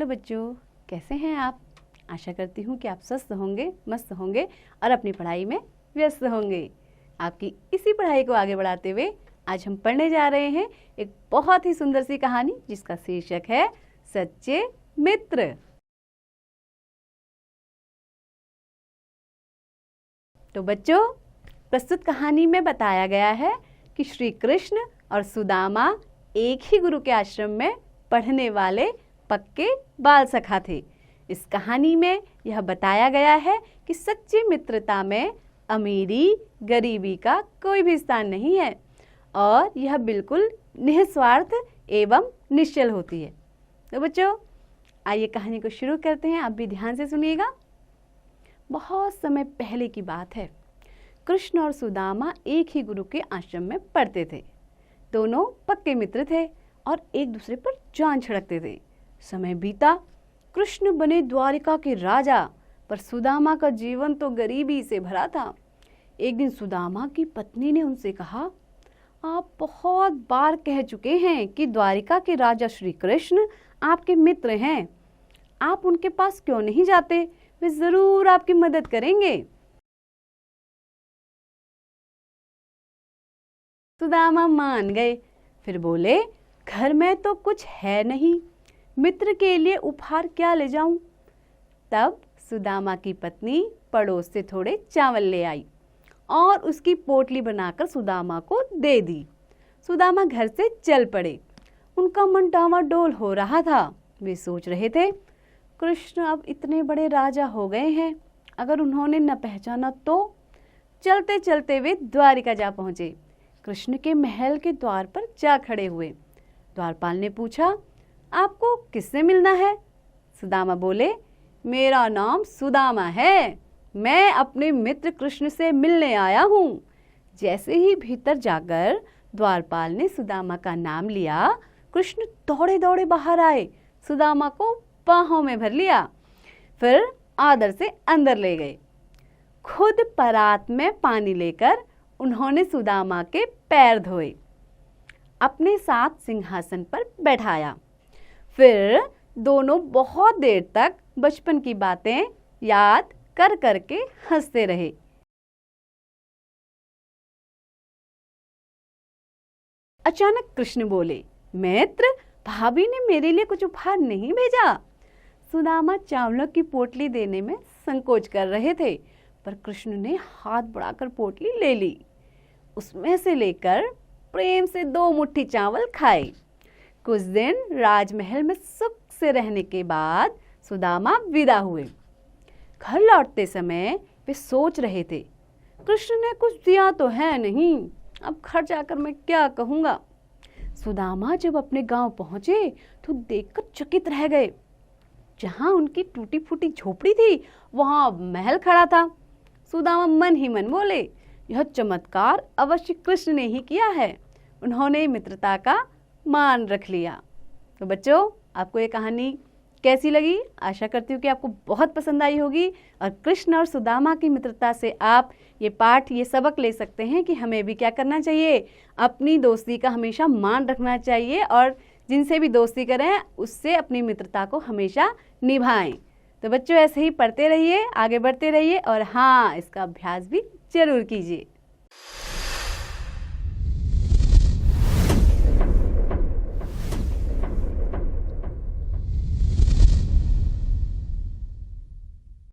Hello बच्चों, कैसे हैं आप? आशा करती हूँ कि आप स्वस्थ होंगे, मस्त होंगे और अपनी पढ़ाई में व्यस्त होंगे। आपकी इसी पढ़ाई को आगे बढ़ाते हुए आज हम पढ़ने जा रहे हैं एक बहुत ही सुंदर सी कहानी जिसका शीर्षक है सच्चे मित्र। तो बच्चों, प्रस्तुत कहानी में बताया गया है कि श्री कृष्ण और सुदामा एक ही गुरु के आश्रम में पढ़ने वाले पक्के बाल सखा थे। इस कहानी में यह बताया गया है कि सच्ची मित्रता में अमीरी गरीबी का कोई भी स्थान नहीं है और यह बिल्कुल निस्वार्थ एवं निश्चल होती है। तो बच्चों, आइए कहानी को शुरू करते हैं। आप भी ध्यान से सुनिएगा। बहुत समय पहले की बात है। कृष्ण और सुदामा एक ही गुरु के आश्रम में पढ़ते थे। दोनों पक्के मित्र थे और एक दूसरे पर जान छिड़कते थे। समय बीता, कृष्ण बने द्वारिका के राजा, पर सुदामा का जीवन तो गरीबी से भरा था। एक दिन सुदामा की पत्नी ने उनसे कहा, आप बहुत बार कह चुके हैं कि द्वारिका के राजा श्री कृष्ण आपके मित्र हैं। आप उनके पास क्यों नहीं जाते? वे जरूर आपकी मदद करेंगे। सुदामा मान गए। फिर बोले, घर में तो कुछ है नहीं, मित्र के लिए उपहार क्या ले जाऊं? तब सुदामा की पत्नी पड़ोस से थोड़े चावल ले आई और उसकी पोटली बनाकर सुदामा को दे दी। सुदामा घर से चल पड़े। उनका मन डामाडोल हो रहा था। वे सोच रहे थे, कृष्ण अब इतने बड़े राजा हो गए हैं, अगर उन्होंने न पहचाना तो? चलते चलते वे द्वारिका जा पहुंचे। कृष्ण के महल के द्वार पर जा खड़े हुए। द्वारपाल ने पूछा, आपको किससे मिलना है? सुदामा बोले, मेरा नाम सुदामा है, मैं अपने मित्र कृष्ण से मिलने आया हूँ। जैसे ही भीतर जाकर द्वारपाल ने सुदामा का नाम लिया, कृष्ण दौड़े दौड़े बाहर आए, सुदामा को बाहों में भर लिया, फिर आदर से अंदर ले गए। खुद परात में पानी लेकर उन्होंने सुदामा के पैर धोए, अपने साथ सिंहासन पर बैठाया। फिर दोनों बहुत देर तक बचपन की बातें याद कर करके हंसते रहे। अचानक कृष्ण बोले, मित्र, भाभी ने मेरे लिए कुछ उपहार नहीं भेजा? सुदामा चावलों की पोटली देने में संकोच कर रहे थे, पर कृष्ण ने हाथ बढ़ाकर पोटली ले ली। उसमें से लेकर प्रेम से 2 मुट्ठी चावल खाए। कुछ दिन राजमहल में सुख से रहने के बाद सुदामा विदा हुए। घर लौटते समय वे सोच रहे थे, कृष्ण ने कुछ दिया तो है नहीं, अब घर जाकर मैं क्या कहूँगा। सुदामा जब अपने गांव पहुंचे तो देखकर चकित रह गए। जहां उनकी टूटी फूटी झोपड़ी थी, वहां महल खड़ा था। सुदामा मन ही मन बोले, यह चमत्कार अवश्य कृष्ण ने ही किया है, उन्होंने मित्रता का मान रख लिया। तो बच्चों, आपको ये कहानी कैसी लगी? आशा करती हूँ कि आपको बहुत पसंद आई होगी और कृष्ण और सुदामा की मित्रता से आप ये पाठ, ये सबक ले सकते हैं कि हमें भी क्या करना चाहिए, अपनी दोस्ती का हमेशा मान रखना चाहिए और जिनसे भी दोस्ती करें उससे अपनी मित्रता को हमेशा निभाएं। तो बच्चों, ऐसे ही पढ़ते रहिए, आगे बढ़ते रहिए और हाँ, इसका अभ्यास भी जरूर कीजिए।